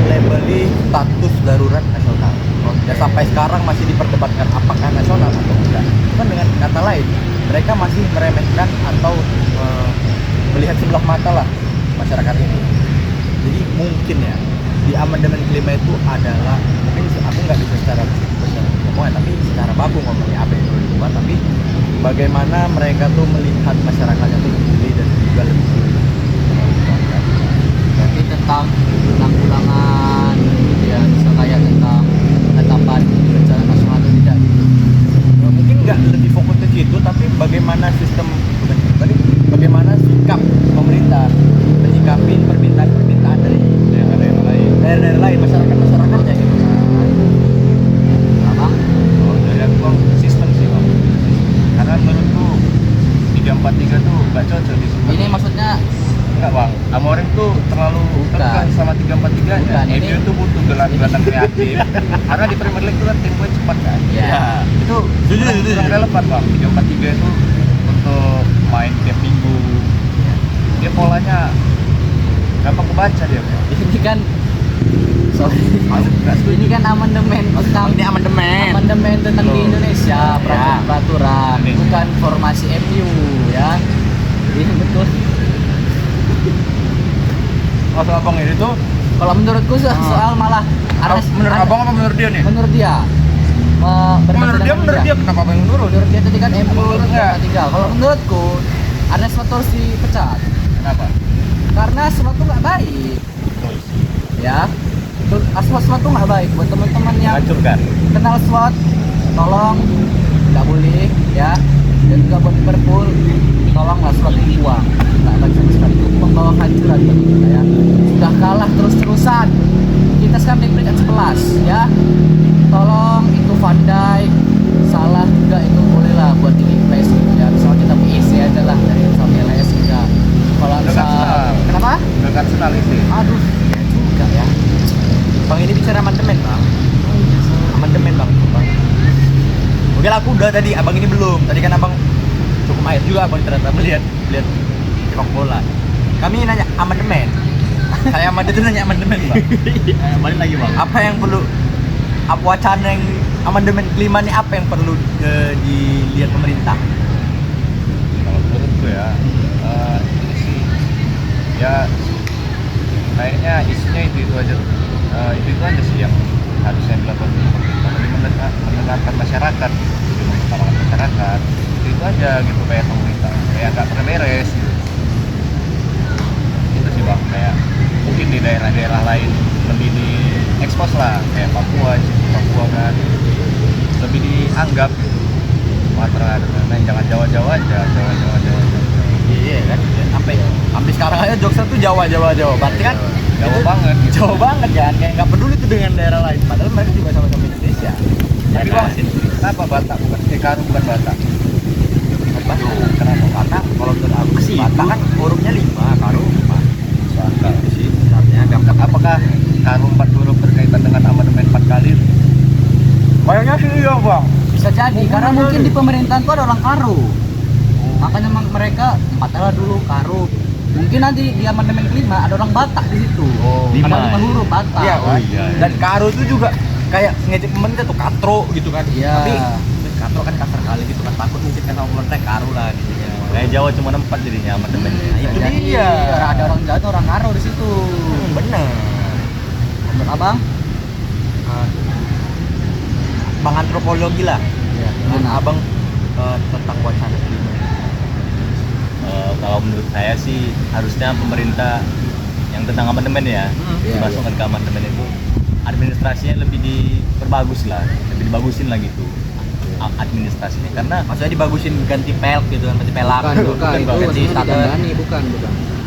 melabeli status darurat nasional. Ya sampai sekarang masih diperdebatkan apakah nasional atau tidak. Kan dengan kata lain, mereka masih meremehkan atau melihat sebelah mata lah masyarakat ini. Jadi mungkin ya di amandemen kelima itu adalah, mungkin aku nggak bisa secara ngomongnya, tapi secara baku ngomongnya apa yang perlu diubah, tapi bagaimana mereka tuh melihat masyarakatnya tuh lebih dan juga lebih sulit. Berarti tentang penanggulangan gitu ya, bisa kayak tentang penetapan bencana nasional atau tidak gitu. Mungkin nggak lebih fokus ke situ, tapi bagaimana sistem, bukan sistem tadi, bagaimana sikap pemerintah menyikapi permintaan dari daerah-daerah lain, masyarakatnya gitu. Abang? Kalau dari aku Bang, sistem sih Bang. Karena menurutku 343 tuh nggak cocok di Sumatera. Ini maksudnya Enggak Bang, Amorim tuh terlalu tekan sama 343 nya. Bukan, MU ini- tuh butuh gelandang kreatif. Karena di Premier League tuh kan temponya cepat kan. ya, Itu kurang relevan Bang. 343 itu untuk main tiap minggu. Dia polanya gampang kebaca dia. Ini kan sorry. Ini kan amandemen tentang Ini amandemen. amandemen tentang di Indonesia peraturan, Ini. bukan formasi MU ya. Ini betul. Maksud abang ini tuh Kalau menurutku soal malah menurut abang apa menurut dia nih? menurut dia Menurut dia kenapa abang yang menurut? menurut dia tadi kan MU Menurut nggak? tiga. Kalau menurutku Ernest Suatoros dipecat Kenapa? karena sesuatu nggak baik ya. Sesuatu nggak baik buat teman-teman yang Menghancurkan. kenal SWOT, tolong nggak boleh ya. Dan juga buat Liverpool, tolonglah SWOT dibuang. Nggak baik sama sekali, itu membawa kehancuran bagi kita ya. Sudah kalah terus-terusan, kita sekarang di peringkat 11 ya. Tolong itu Van Dijk, Salah juga itu bolehlah buat ini place ya. Misalnya kita PIC aja lah dari sampai LS juga. Kalau Udah kan misal, senang. kenapa? Udah kan senal ini. Aduh, ya juga ya. Bang ini bicara amandemen bang. Amandemen bang. Oke lah, aku udah tadi, abang ini belum. Tadi kan abang cukup mahir juga abang ternyata melihat sepak bola. Kami nanya amandemen. Saya sama dia tuh nanya amandemen bang. Balik lagi bang. Apa yang perlu, apa wacana yang amandemen kelima nih, apa yang perlu dilihat pemerintah? Kalau menurutku ya, ini sih ya kayaknya isunya itu aja. Itu aja sih yang harusnya dilakukan pemerintah, lebih mendengarkan masyarakat, lebih mengutamakan masyarakat. Itu aja gitu, kayak pemerintah kayak nggak pernah beres gitu. Itu sih bang, kayak mungkin di daerah-daerah lain lebih diekspos lah, kayak Papua kan lebih dianggap gitu. Sumatera dan jangan Jawa aja. Iya kan, sampai sekarang aja jokesnya tuh Jawa. Berarti kan Jawa itu banget gitu. Jawa banget kan, kayak nggak peduli tuh dengan daerah lain. Padahal mereka juga sama-sama Indonesia. Tapi bang, kenapa Batak bukan Karu bukan Batak? Batak. Kenapa Batak? Kalau menurut aku sih Batak kan hurufnya 5, Karu 4. Soalnya Sih, artinya gampang. apakah Karu 4 huruf berkaitan dengan amandemen 4 kali? Kayaknya sih iya bang. Bisa jadi karena mungkin di pemerintahan tuh ada orang Karo. Makanya memang mereka 4 adalah dulu Karo. Mungkin nanti di amandemen kelima ada orang Batak di situ. Oh, Ada 5 5 huruf Batak. Iya, Oh, iya. dan Karo itu juga kayak ngejek pemerintah tuh katro gitu kan. Iya. Tapi katro kan kasar kali gitu kan, takut mungkin kan sama pemerintah Karo lah gitu ya. Kayak Jawa cuma 4 jadinya amandemennya. Nah, itu Jadi, dia. Ada orang Jawa tuh orang Karo di situ. Bener. Menurut Abang? Bang antropologi lah. Iya. Gimana abang tentang wacana kelima? Kalau menurut saya sih harusnya pemerintah yang tentang amandemen ya, Iya, dimasukkan ke amandemen itu administrasinya lebih diperbagus lah, lebih dibagusin lah gitu administrasinya, karena Maksudnya dibagusin ganti pelk gitu kan, ganti pelak gitu. Bukan, itu ganti maksudnya starter. ditandani, bukan.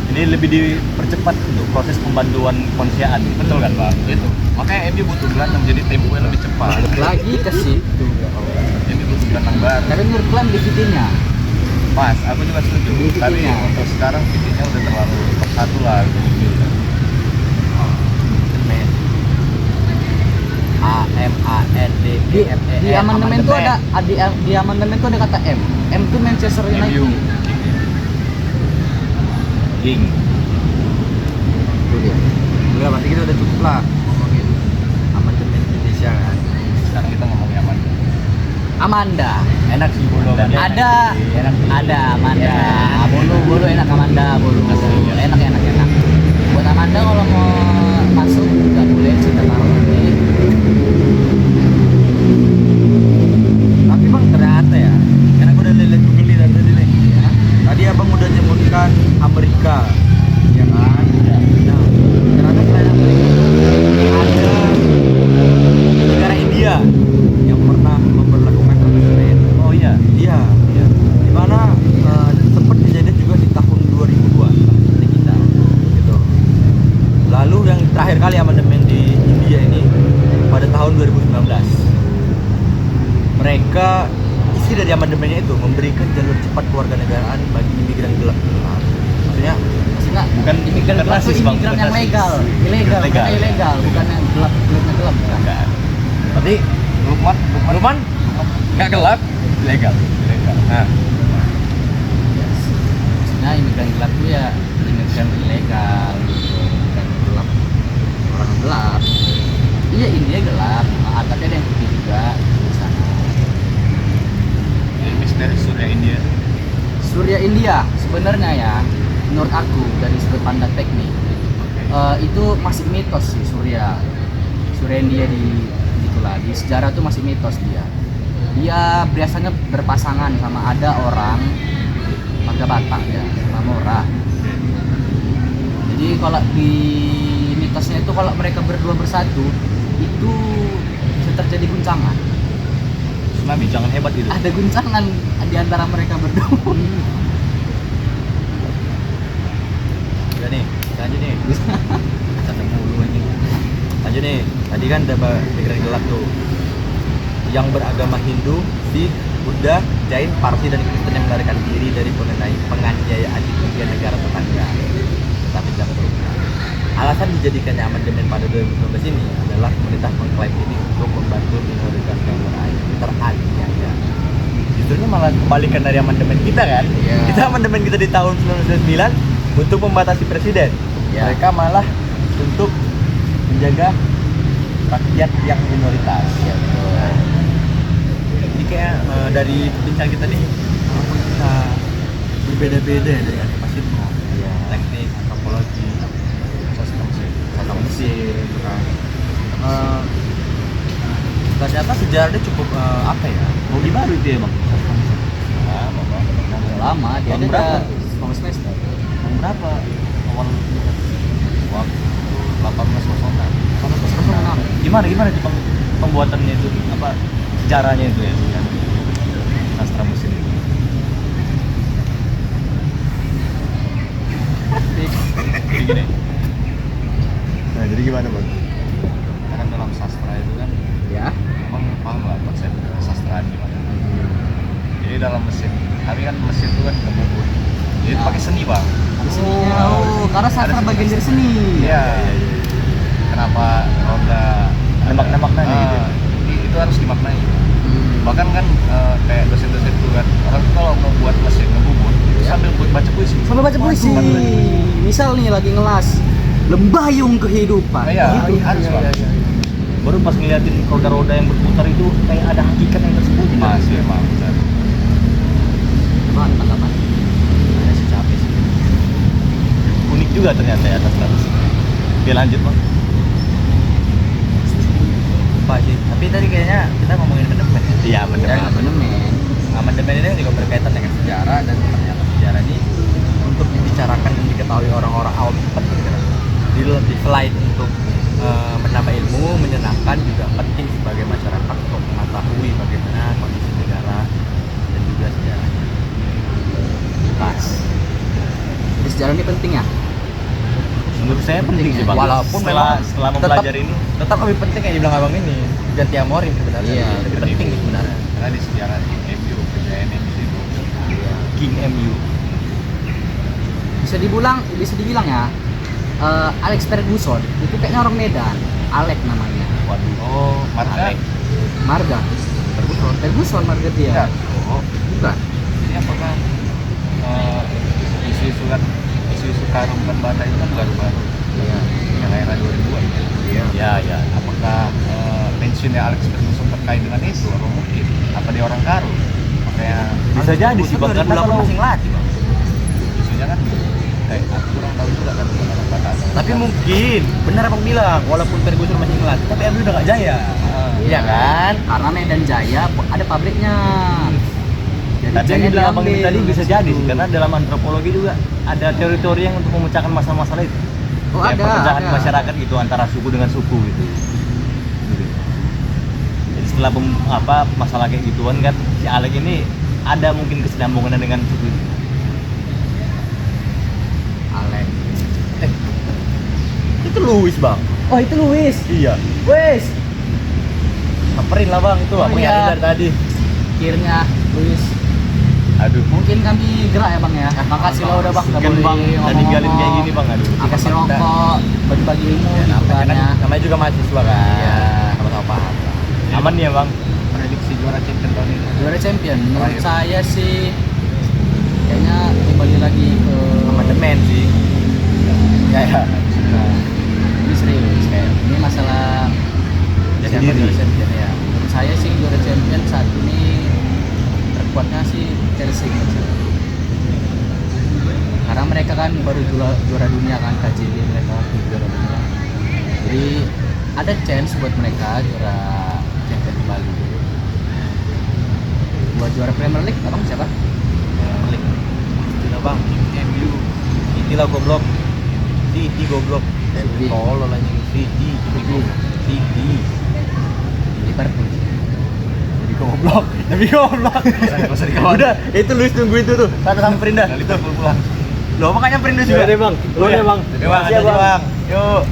ini lebih dipercepat untuk proses pembantuan kemanusiaan. betul kan bang? Itu makanya MU butuh gelandang jadi tempo yang lebih cepat. Lagi ke situ. MU butuh gelandang baru. Tapi menurut kalian DVD-nya? Pas, aku juga setuju. Di Tapi VT-nya. untuk sekarang VT-nya udah terlalu top 1 lah gitu. Di amandemen tuh ada di amandemen tuh ada kata M. M tuh Manchester MU. United. Ging. Udah, berarti kita udah cukup lah ngomongin amandemen Indonesia kan. Sekarang kita ngomongin apa? Amanda. Enak sih bulu. Ada Amanda. Bolu enak Amanda, bolu. Enak. Buat Amanda kalau mau masuk juga boleh kita taruh nanti. Tapi bang ternyata ya, karena aku udah lihat Google dan tadi nih. Ya. Tadi abang udah nyebutkan Amerika, ya kan? Nah, ternyata selain Amerika ada negara India yang pernah memperlakukan amandemen. Oh iya. Iya, dimana sempat kejadian juga di tahun 2002 seperti kita, gitu. Lalu yang terakhir kali amandemen di India ini pada tahun 2019. Mereka isi dari amandemennya itu memberikan jalur cepat kewarganegaraan bagi imigran gelap. Maksudnya Maksudnya Bukan imigran gelap tuh rasis, Bang, imigran bukan yang rasis. legal, ilegal, bukan Legal. ilegal, bukan yang gelap, gelap. Enggak. berarti Lukman nggak gelap, Ilegal. nah Maksudnya imigran gelap tuh ya imigran ilegal gitu. menurut aku dari sudut pandang teknik itu masih mitos sih Surya yang dia gitulah di sejarah tuh masih mitos dia biasanya berpasangan sama ada orang marga Batak ya sama Mora. Jadi kalau di mitosnya itu kalau mereka berdua bersatu itu bisa terjadi guncangan. Tsunami jangan hebat itu. Ada guncangan di antara mereka berdua. Udah nih, lanjut nih. Sampai mulu anjing. Lanjut nih. Tadi kan udah pikiran gelap tuh. Yang beragama Hindu, Sikh, Buddha, Jain, Parsi dan Kristen yang melarikan diri dari penganiayaan di tiga negara tetangga. Tapi tidak seterusnya. Alasan dijadikannya amandemen pada 2019 ini adalah pemerintah mengklaim ini untuk membantu minoritas yang teraniaya. Justrunya malah kebalikan dari amandemen kita kan? Iya. Kita amandemen kita di tahun 1999 untuk membatasi presiden. Iya. Mereka malah untuk menjaga rakyat yang minoritas. Ya, betul. Jadi kayak dari bincang kita nih kita berbeda-beda ya dari animasimu, Iya. teknik, antropologi, sastra Mesir, kan. Ternyata sejarahnya cukup apa ya? Hobi baru itu ya bang. Udah lama dia Tahun ada berapa? 10 semester. Tahun berapa? Awal Waktu 1806. 1806. Gimana sih pembuatannya itu apa sejarahnya itu ya kan? Sastra Mesir itu. Jadi gini, Nah, jadi gimana, Bang? karena dalam sastra itu kan Ya. memang paham lah konsep kesastraan gimana. Jadi dalam mesin, kami kan mesin itu kan ngebubur. Jadi itu pakai seni bang. Di sininya. Oh, karena sastra Ada bagian dari seni. Iya. Kenapa roda Nembak-nembaknya gitu. Itu harus dimaknai. Hmm. Bahkan kan kayak dosen-dosen itu kan orang tuh kalau mau buat mesin ngebubur itu sambil baca puisi. Sambil baca puisi. Misal nih lagi ngelas Lembayung Kehidupan. Iya, Gitu. harus Iya, Bang. iya, iya. Baru pas ngeliatin roda-roda yang berputar itu kayak ada hakikat yang tersebut gitu. Masih emang benar. Gimana tanggapan? Ada si capek sih. Unik juga ternyata ya sastra Mesir. Oke lanjut bang. Lupa sih. Tapi tadi kayaknya kita ngomongin amandemen. Iya bener. Ya, Amandemen. Amandemen ini juga berkaitan dengan sejarah dan ternyata sejarah ini untuk dibicarakan dan diketahui orang-orang awam itu penting kan. Jadi selain untuk menambah ilmu, menyenangkan juga penting sebagai masyarakat untuk mengetahui bagaimana kondisi negara dan juga sejarahnya. Pas. Jadi sejarah ini penting ya? Menurut saya penting sih bang. Walaupun setelah memang mempelajari ini tetap lebih penting yang dibilang abang ini ganti amorim sebenarnya. Iya, lebih penting nih sebenarnya. Karena di sejarah MU kejayaan MU itu King MU. Bisa dibilang ya. Alex Ferguson itu kayaknya orang Medan. Alek namanya. Waduh. oh marga Marga. Ferguson marga dia. enggak oh Bukan. jadi apakah isu-isu kan isu-isu karung dan bata itu kan baru-baru Iya. yang era 2000-an Iya. Ya ya. apakah pensiunnya Alex Ferguson terkait dengan itu apa mungkin apa dia orang karung makanya Bisa jadi sih bang karena kalau masih ngelatih bang. isunya kan kayak aku kurang tahu juga kan tentang orang Batak Tapi mungkin benar abang bilang walaupun Ferguson masih ngelatih tapi MU udah gak jaya. Iya kan? Karena Medan Jaya ada pabriknya. Jadi tapi yang Jaya dibilang abang ini diambil tadi bisa dari jadi situ. sih karena dalam antropologi juga ada teori-teori yang untuk memecahkan masalah-masalah itu. Oh, Kayak ada, perpecahan ada. masyarakat gitu antara suku dengan suku gitu. Gitu. Jadi setelah masalah kayak gituan kan si Alek ini ada mungkin kesinambungan dengan suku itu. Alek. Itu Louis bang. Oh, itu Luis. Iya. Wes. Samperin lah bang itu Oh, abang iya. nyari dari tadi. Akhirnya Luis. Aduh. Mungkin kami gerak ya bang ya. Makasih lo udah bang. Nggak Kan boleh bang udah ngomong-ngomong. ninggalin kayak gini bang aduh. Dikasih rokok, bagi-bagi ilmu Ya, gitu namanya, kan kan, ya. namanya juga mahasiswa kan. Iya. Sama-sama paham. Aman nih ya bang. prediksi juara champion tahun ini Juara champion. Menurut Terakhir. saya sih kayaknya kembali lagi ke Amandemen sih. Ya ya. Nah, ini serius kayak ini masalah Ya, siapa sendiri. juara champion ya. Menurut saya sih juara champion saat ini terkuatnya sih Chelsea menurut saya. karena mereka kan baru juara dunia kan, KJB mereka juara dunia, jadi ada chance buat mereka juara Champions kembali. Buat juara Premier League abang siapa? Klik. Istilah bang, MU. Itilah goblok. City goblok. City. Tolol anjing City. City. Liverpool. Jadi goblok. Masa dikawan. Udah, itu Luis tunggu itu tuh. Sana samperin dah. Liverpool pulang. Loh, makanya nyamperin Luis juga. Bang. Boleh bang. Oke, Bang. Siap bang. Yuk.